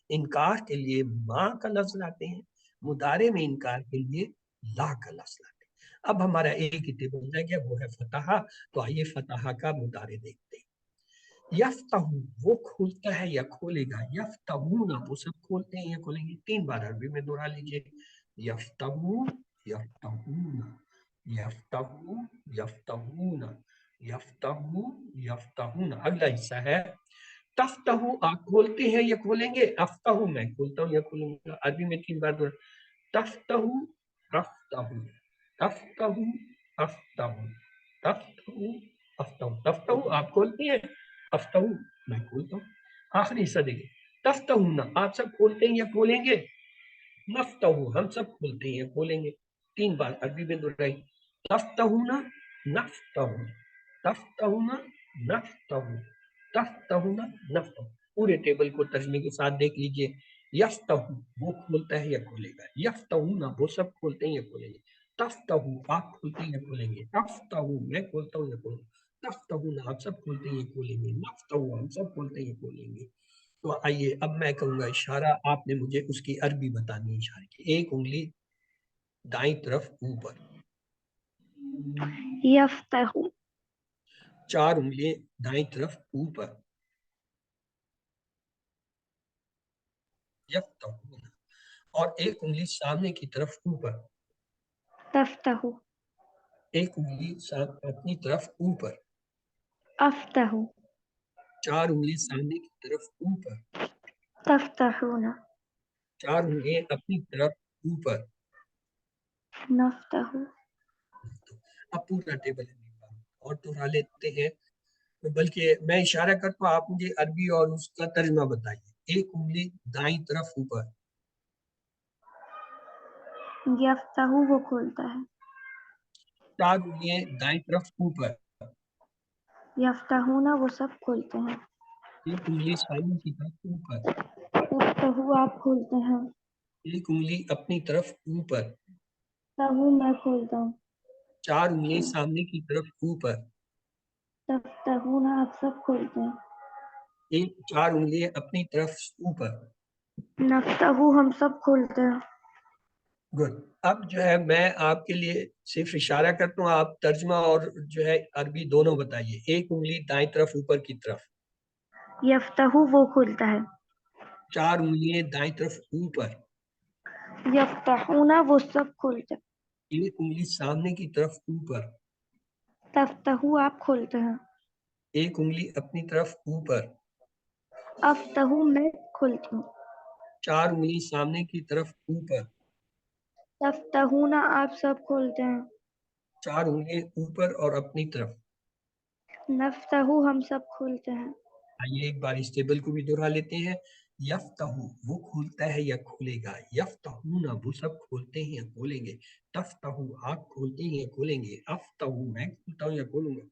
انکار کے لیے ما کا لفظ لاتے ہیں، مضارع میں انکار کے لیے لا کا لفظ لاتے ہیں۔ اب ہمارا ایک ہی ٹیبل رہ گیا، وہ ہے فتح، تو آئیے فتح کا مضارع دیکھتے ہیں، یفتح وہ کھولتا ہے یا کھولے گا، یفتحون وہ سب کھولتے ہیں یا کھولیں گے، 3 بار عربی میں دہرا لیجیے، یفتحون، یفتحون، یفتحو، یفتحون، یفتحو، یفتحون۔ اگلا حصہ ہے تفتحو آپ کھولتے ہیں یا کھولیں گے، افتحو میں کھولتا ہوں یا کھولوں گا، عربی میں 3 بار دہرا، تفتحو، افتحو، تفتحو، افتحو، تفتحو، افتحو، تفتحو آپ کھولتے ہیں، افتحو میں کھولتا ہوں، آخری حصہ دیکھیں، تفتحون آپ سب کھولتے ہیں یا کھولیں گے، نفتحو ہم سب کھولتے ہیں یا کھولیں گے، 3 بار عربی میں دہرائی، تفتحون، نفتحو، تفتحون، نفتحو، تفتحون، نفتحو، پورے ٹیبل کو ترجمے کے ساتھ دیکھ لیجئے، یفتحو وہ کھولتا ہے یا کھولے گا، یفتحون وہ سب کھولتے ہیں یا کھولیں گے، تفتحو آپ کھولتے ہیں یا کھولیں گے، تفتحو میں کھولتا ہوں یا کھولوں گا، تفتحون آپ سب کھولتے ہیں یا کھولیں گے، نفتحو ہم سب کھولتے ہیں یا کھولیں گے۔ تو آئیے اب میں کہوں گا اشارہ، آپ نے مجھے اس کی عربی بتانی ہے اشارے کی، ایک انگلی دائیں طرف اوپر، يفتح 4 انگلیاں دائیں طرف اوپر، یفتحون، اور ایک انگلی سامنے کی طرف اوپر، تفتح ایک انگلی اپنی طرف اوپر، أفتح 4 انگلی سامنے کی طرف اوپر، تفتحون 4 انگلیاں اپنی طرف اوپر. نفتح. اب پورا ٹیبل اور دوہرا لیتے ہیں، بلکہ میں اشارہ کرتا ہوں، آپ مجھے عربی اور اس کا ترجمہ بتائیے. 1 انگلی دائیں طرف اوپر. یفتح وہ کھولتا ہے. 4 انگلیاں دائیں طرف اوپر. یفتحون وہ سب کھولتے ہیں. 1 انگلی سامنے کی طرف اوپر. تفتحو آپ کھولتے ہیں. 1 انگلی اپنی طرف اوپر. تہو میں کھولتا ہوں. 4 انگلیاں سامنے کی طرف اوپر. تفتحون آپ سب کھولتے ہیں. 4 انگلیاں اپنی طرف اوپر. نفتحو ہم سب کھولتے ہیں. گڈ. اب جو ہے میں آپ کے لیے صرف اشارہ کرتا ہوں، آپ ترجمہ اور جو ہے عربی دونوں بتائیے. 1 انگلی دائیں طرف اوپر کی طرف. یفتحو وہ کھولتا ہے. 4 انگلیاں دائیں طرف اوپر. یفتحون وہ سب کھولتے ہیں. 1 انگلی سامنے کی طرف اوپر. تفتحو آپ کھولتے ہیں. 1 انگلی اپنی طرف اوپر. افتحو میں کھولتی ہوں. 4 انگلی سامنے کی طرف اوپر. تفتحون آپ سب کھولتے ہیں. 4 انگلیاں اوپر اور اپنی طرف. نفتحو ہم سب کھولتے ہیں. آئیے ایک بار اس ٹیبل کو بھی دہرا لیتے ہیں. یفتحو وہ کھولتا ہے یا کھولے گا. یفتحون وہ سب کھولتے ہیں یا کھولیں گے. تفتحو آپ کھولتے ہیں یا کھولیں گے. افتحو میں کھولتا ہوں یا کھولوں گا.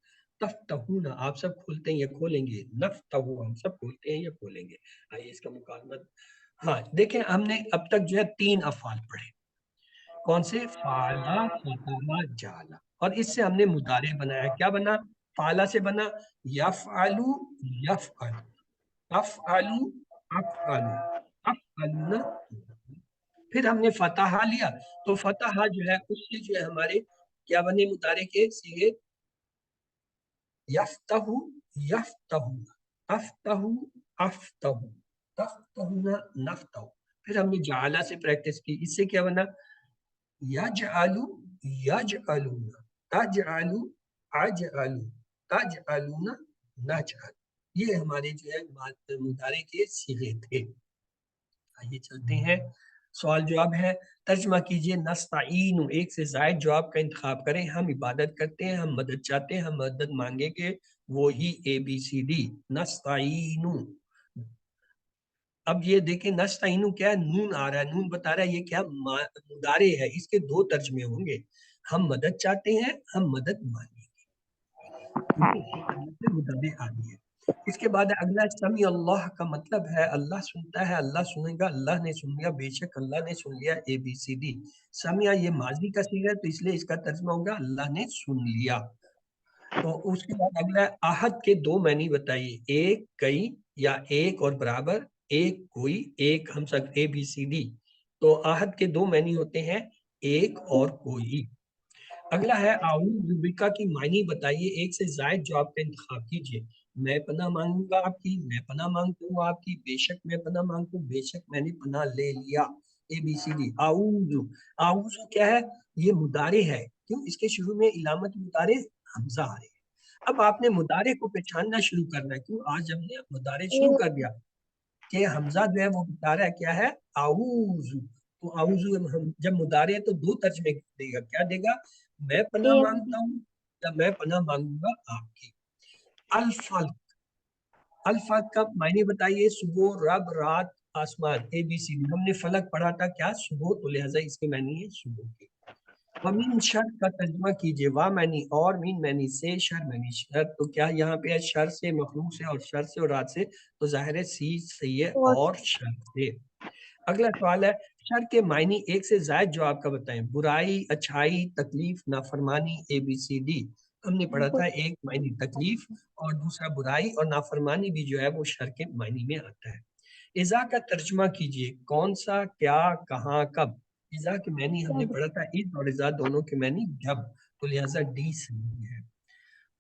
تفتحون آپ سب کھولتے ہیں یا کھولیں گے. نفتحو ہم سب کھولتے ہیں یا کھولیں گے. آئیے اس کا مکالمہ. ہاں دیکھیں، ہم نے اب تک جو ہے 3 افعال پڑھے. کون سے؟ فعلا، فتح، جعلا. اور اس سے ہم نے مضارع بنایا. کیا بنا؟ فعلا سے بنا یفعلو یفعل، افعلو افعلو، افعلون. پھر ہم نے فتح لیا، تو فتح جو ہے اس سے جو ہے ہمارے کیا بنے مضارع کے صیغے؟ یفتح یفتح، افتح افتح، تفتحون نفتح. پھر ہم نے جعلا سے پریکٹس کی. اس سے کیا بنا؟ یجعلو یجعلون، تجعلو اجعلو، تجعلون نجعل. یہ ہمارے جو ہے مضارع کے صیغے تھے. آئیے چلتے ہیں، سوال جواب ہے. ترجمہ کیجئے. نستعین، ایک سے زائد جواب کا انتخاب کریں. ہم عبادت کرتے ہیں، ہم مدد چاہتے ہیں، ہم مدد مانگیں گے. وہی ABCD. نستعین. اب یہ دیکھیں نستعین کیا ہے؟ نون آ رہا ہے. نون بتا رہا ہے یہ کیا مضارع ہے. اس کے 2 ترجمے ہوں گے. ہم مدد چاہتے ہیں، ہم مدد مانگیں گے. مضارع آ رہی ہے. اس کے بعد اگلا سمیع اللہ کا مطلب ہے اللہ سنتا ہے، اللہ سنے گا، اللہ نے سن لیا، بے شک اللہ نے سن لیا. ABCD. سمیع یہ ماضی کا صیغہ ہے تو اس لیے اس کا ترجمہ ہوگا اللہ نے سن لیا. تو اس کے بعد اگلا احد کے 2 معنی بتائیے. ایک، کئی، یا ایک اور برابر. ایک، کوئی، ایک، ہم سب ABCD. تو احد کے 2 معنی ہوتے ہیں، ایک اور کوئی. اگلا ہے اعوذ بک کی معنی بتائیے. ایک سے زائد جواب کا انتخاب کیجیے. میں پناہ مانگوں گا آپ کی، میں پناہ مانگتا ہوں آپ کی، بے شک میں پناہ مانگتا ہوں، بے شک میں نے پناہ لے لیا. ABCD. اعوذ. اعوذ کیا ہے؟ یہ مضارع ہے. کیوں؟ اس کے شروع میں علامت مضارع حمزہ آ رہی ہے. اب آپ نے مضارع کو پہچاننا شروع کرنا ہے. کیوں؟ آج ہم نے مضارع شروع کر دیا کہ حمزہ جو ہے وہ بتا رہا ہے کیا ہے؟ اعوذ. تو اعوذ جب مضارع ہے تو 2 ترجمے دے گا. کیا دے گا؟ میں پناہ مانگتا ہوں یا میں پناہ مانگوں گا آپ کی. الفلق. الفلق کا معنی بتائیے. صبح، رب، رات، آسمان. ABCD. ہم نے فلک پڑھا تھا کیا؟ صبح، تو لہٰذا اس کے معنی ہے صبح کے. ومن شر کا ترجمہ کیجئے. وا معنی اور، مین معنی سے، شر معنی شر. تو کیا یہاں پہ ہے؟ شر سے، مخلوق سے، اور شر سے اور رات سے. تو ظاہر ہے سی صحیح ہے، اور شر سے. اگلا سوال ہے شر کے معنی. ایک سے زائد جواب کا بتائیں. برائی، اچھائی، تکلیف، نافرمانی. ABCD. ہم نے پڑھا تھا ایک معنی تکلیف اور دوسرا برائی، اور نافرمانی بھی جو ہے وہ شر کے معنی میں آتا ہے. اذا کا ترجمہ کیجئے. کون سا، کیا، کہاں، کب. اذا کے معنی ہم نے پڑھا تھا اذ اور اذا دونوں کے معنی جب. تو لہذا ڈی صحیح ہے.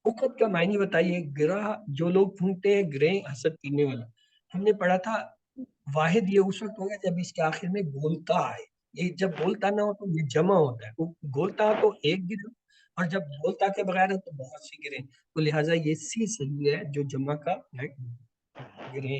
اخت کا معنی بتائیے. گرہ، جو لوگ پھونکتے ہیں، گرے حسد کرنے والا. ہم نے پڑھا تھا واحد یہ اس وقت ہوگا جب اس کے آخر میں گولتا آئے. یہ جب گولتا نہ ہو تو یہ جمع ہوتا ہے. گولتا ہو تو ایک گرے، اور جب گولتا کے بغیر ہو تو بہت سی گرے. تو لہٰذا یہ سی صحیح ہے جو جمع کا ہے، گرے.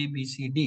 ABCD।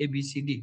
ABCD।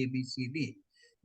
ABCD।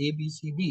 ABCD।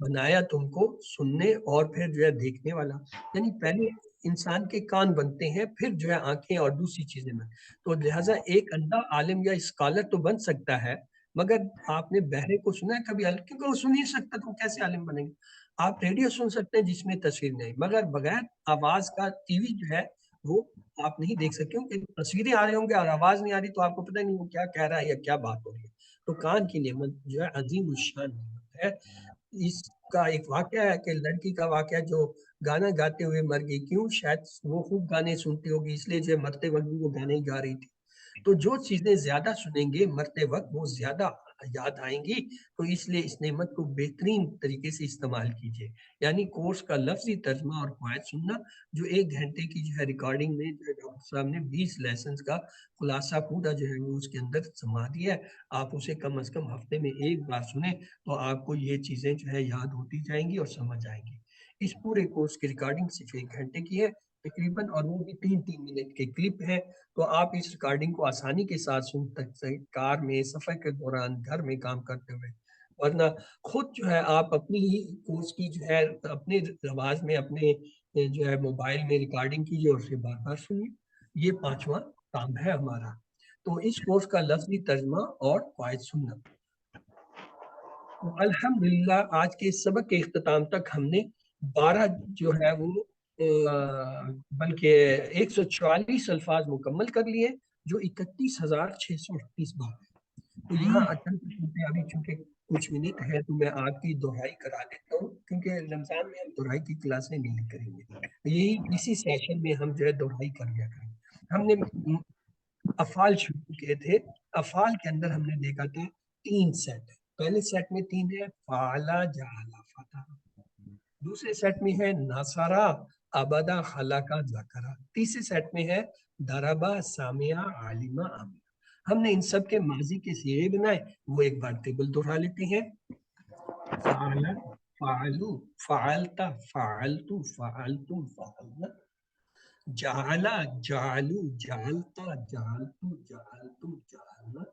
بنایا تم کو سننے اور پھر جو ہے دیکھنے والا، یعنی پہلے انسان کے کان بنتے ہیں، پھر جو ہے آنکھیں اور دوسری چیزیں میں. تو لہٰذا ایک اندھا عالم یا اسکالر تو بن سکتا ہے، مگر آپ نے بہرے کو سنا ہے کبھی؟ کیونکہ وہ سن ہی سکتا تو کیسے عالم بنے گا؟ آپ ریڈیو سن سکتے ہیں جس میں تصویر نہیں، مگر بغیر آواز کا ٹی وی جو ہے وہ آپ نہیں دیکھ سکتے، کیونکہ تصویریں آ رہی ہوں گے اور آواز نہیں آ رہی تو آپ کو پتہ نہیں وہ کیا کہہ رہا ہے یا کیا بات ہو رہی ہے. تو کان کی نعمت جو ہے عظیم الشان نعمت ہے. اس کا ایک واقعہ ہے کہ لڑکی کا واقعہ جو گانا گاتے ہوئے مر گئی. کیوں؟ شاید وہ خوب گانے سنتی ہوگی، اس لیے جو مرتے وقت بھی وہ گانے ہی گا رہی تھی. تو جو چیزیں زیادہ سنیں گے مرتے وقت وہ زیادہ یاد آئیں گی. تو اس لیے اس نعمت کو بہترین طریقے سے استعمال کیجیے. یعنی کورس کا لفظی ترجمہ اور قواعد سننا، جو 1 گھنٹے کی جو ہے ریکارڈنگ میں جو ہے ڈاکٹر صاحب نے 20 لیسنز کا خلاصہ پورا جو ہے وہ اس کے اندر سما دیا ہے. آپ اسے کم از کم ہفتے میں 1 بار سنیں تو آپ کو یہ چیزیں جو ہے یاد ہوتی جائیں گی اور سمجھ آئیں گی. اس پورے کورس کی ریکارڈنگ صرف 1 گھنٹے کی ہے تقریباً، اور وہ بھی 3 منٹ کے کلپ ہیں. تو آپ اس ریکارڈنگ کو آسانی کے ساتھ سن سکتے ہیں، کار میں، سفر کے دوران، گھر میں کام کرتے ہوئے. ورنہ خود جو ہے آپ اپنی ہی کورس کی جو ہے اپنے آواز میں اپنے جو ہے موبائل میں ریکارڈنگ کیجیے اور اسے بار بار سنیے. یہ 5واں کام ہے ہمارا. تو اس کورس کا لفظی ترجمہ اور قواعد سننا. الحمدللہ آج کے سبق کے اختتام تک ہم نے 12 جو ہے وہ بلکہ 144 الفاظ مکمل کر لیے، جو 31,638 بار ہے. تو یہاں ابھی چونکہ کچھ منٹ ہے تو میں آپ کی دہرائی کرا دیتا ہوں، کیونکہ رمضان میں ہم دہرائی کی کلاسیں نہیں کریں گے، یہی اسی سیشن میں ہم جو ہے دہرائی کر لیا کریں گے. ہم نے افعال شروع کیے تھے. افعال کے اندر ہم نے دیکھا تھا 3 سیٹ. پہلے سیٹ میں 3 ہے فعلا جعلا فتح، دوسرے سیٹ میں ہے نصرا ابدا خلقا ذکرا، تیسرے سیٹ میں ہے ضربا سامعا علما عملا. ہم نے ان سب کے ماضی کے صیغے بنائے، وہ ایک بار ٹیبل دہرا لیتے ہیں. فعلا فعلو فعلتا فعلتو فعلتم فعلنا، جعلا جعلو جعلتا جعلتو جعلتم جعلنا،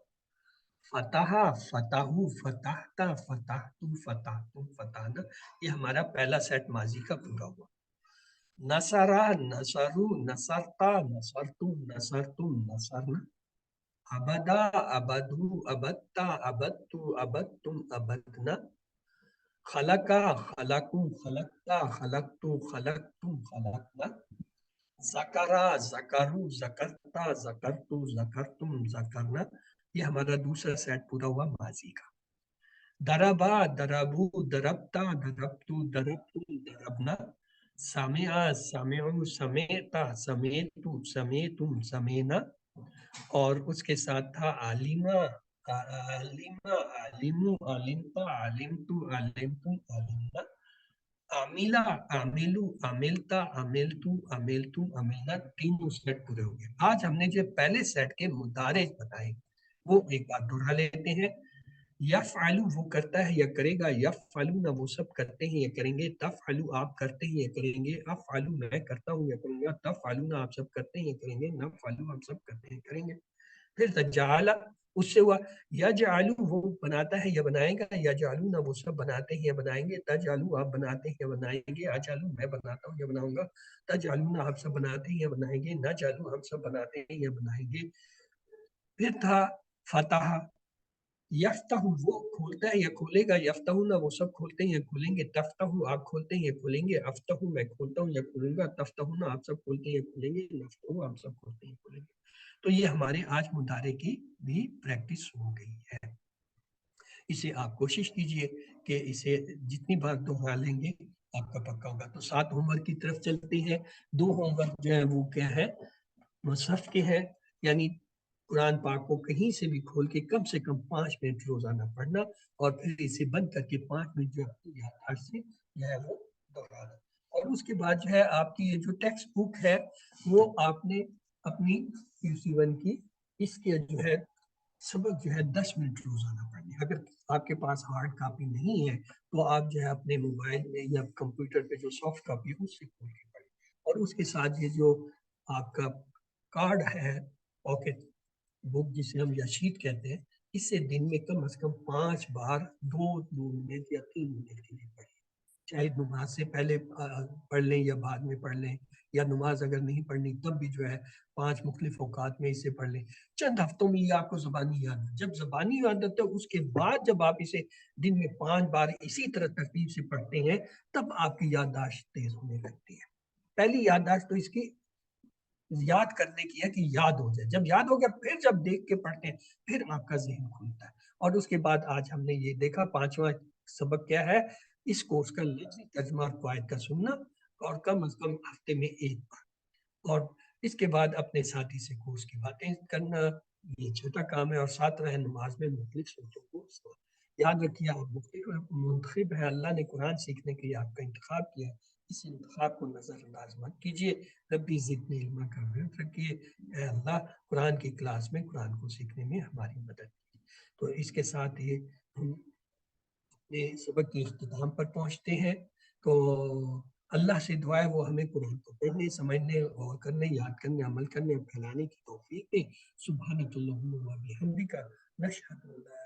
فتح فتحو فتحتا فتحتم فتحتم فتحنا. یہ ہمارا پہلا سیٹ ماضی کا پورا ہوا. نصرا نصرو نصرتا نصرتم نصرتم نصرنا، ابدا ابدو ابدتا ابدتو ابدتم ابدنا، خلقا خلقو خلقتا خلقتو خلقتم خلقنا، ذکرا ذکرو ذکرتا ذکرتو ذکرتم ذکرنا. یہ ہمارا دوسرا سیٹ پورا ہوا ماضی کا. دربا دربو دربتا دربتو دربتم دربنا، سمعا سمعو سمعتا سمعتو سمعتم سمعنا، اور اس کے ساتھ تھا عالما عالما عالمو علمتا علمتو علمتم علمنا، عاملہ عاملو عملتا عملتو عملتم عملنا. 3 سیٹ پورے ہو گئے. آج ہم نے جو پہلے سیٹ کے مدارج بتائے وہ ایک بار دہرا لیتے ہیں. یفعلو وہ کرتا ہے یا کرے گا، یفعلون وہ سب کرتے ہیں یا کریں گے، تفعلو آپ کرتے ہیں یا کریں گے، افعلو میں کرتا ہوں یا کروں گا، تفعلون آپ سب کرتے ہیں یا کریں گے، نفعلو آپ سب کرتے ہیں کریں گے. پھر تجعل اس سے ہوا یجعلو وہ بناتا ہے یا بنائے گا، یجعلون وہ سب بناتے ہیں یا بنائیں گے، تجعلو آپ بناتے ہیں یا بنائیں گے، اجعلو میں بناتا ہوں یا بناؤں گا، تجعلون آپ سب بناتے ہیں یا بنائیں گے، نجعلو ہم سب بناتے ہیں یا بنائیں گے. پھر تھا فتح. یفتح وہ کھولتا ہے یا کھولے گا، یفتحون وہ سب کھولتے ہیں یا کھولیں گے، تفتح آپ کھولتے ہیں یا کھولیں گے، افتح میں کھولتا ہوں یا کھولوں گا، تفتحون آپ سب کھولتے ہیں یا کھولیں گے، نفتح آپ سب کھولتے ہیں یا کھولیں گے. تو یہ ہمارے آج مدارے کی بھی پریکٹس ہو گئی ہے. اسے آپ کوشش کیجئے کہ اسے جتنی بار دہرا لیں گے آپ کا پکا ہوگا. تو 7 ہوم ورک کی طرف چلتے ہیں. 2 ہوم ورک جو ہے وہ کیا ہے، مصحف کے ہیں، یعنی قرآن پاک کو کہیں سے بھی کھول کے کم سے کم 5 منٹ روزانہ پڑھنا، اور پھر اسے بند کر کے 5 منٹ جو یادداشت سے جو ہے وہ دہرانا. اور اس کے بعد جو ہے آپ کی یہ جو ٹیکسٹ بک ہے وہ آپ نے اپنی QC1 کی اس کے جو ہے سبق جو ہے 10 منٹ روزانہ پڑھنے. اگر آپ کے پاس ہارڈ کاپی نہیں ہے تو آپ جو ہے اپنے موبائل میں یا کمپیوٹر پہ جو سافٹ کاپی ہے اس سے کھول کے پڑھیں. اور اس کے ساتھ یہ جو آپ کا کارڈ ہے پاکٹ بک جسے ہم یا شیٹ کہتے ہیں، اس سے دن میں کم از کم 5 بار 2 منٹ یا 3 منٹ کے لیے پڑھیں. چاہے نماز سے پہلے پڑھ لیں یا بعد میں پڑھ لیں، یا نماز اگر نہیں پڑھنی تب بھی جو ہے 5 مختلف اوقات میں اسے پڑھ لیں، چند ہفتوں میں یہ آپ کو زبانی یاد ہے۔ جب زبانی یاد آتا ہے اس کے بعد جب آپ اسے دن میں 5 بار اسی طرح ترتیب سے پڑھتے ہیں تب آپ کی یادداشت تیز ہونے لگتی ہے۔ پہلی یادداشت تو اس کی یاد کرنے کی ہے کہ یاد ہو جائے، جب یاد ہو گیا پھر جب دیکھ کے پڑھتے ہیں پھر آپ کا ذہن کھلتا ہے۔ اور اس کے بعد آج ہم نے یہ دیکھا 5واں سبق کیا ہے، اس کورس کا لفظی ترجمہ اور قواعد کا سننا اور کم از کم ہفتے میں 1 بار، اور اس کے بعد اپنے ساتھی سے کورس کی باتیں کرنا، یہ چھوٹا کام ہے۔ اور 7واں ہے نماز میں مختلف صورتوں کو سننا۔ یاد رکھیے آپ مختلف منتخب ہے، اللہ نے قرآن سیکھنے کے لیے آپ کا انتخاب کیا ہے، اس انتخاب کو نظر انداز مت کیجیے۔ ربی زدنی علما کا ورد رکھیے، اے اللہ قرآن کی کلاس میں قرآن کو سیکھنے میں ہماری مدد کیجیے۔ تو اس کے ساتھ ہی ہم اپنے سبق کے اختتام پر پہنچتے ہیں۔ تو اللہ سے دعا ہے وہ ہمیں قرآن کو پڑھنے، سمجھنے، غور کرنے، یاد کرنے، عمل کرنے اور پھیلانے کی توفیق دے۔ سبحانک اللہم و بحمدک، نشہد ان لا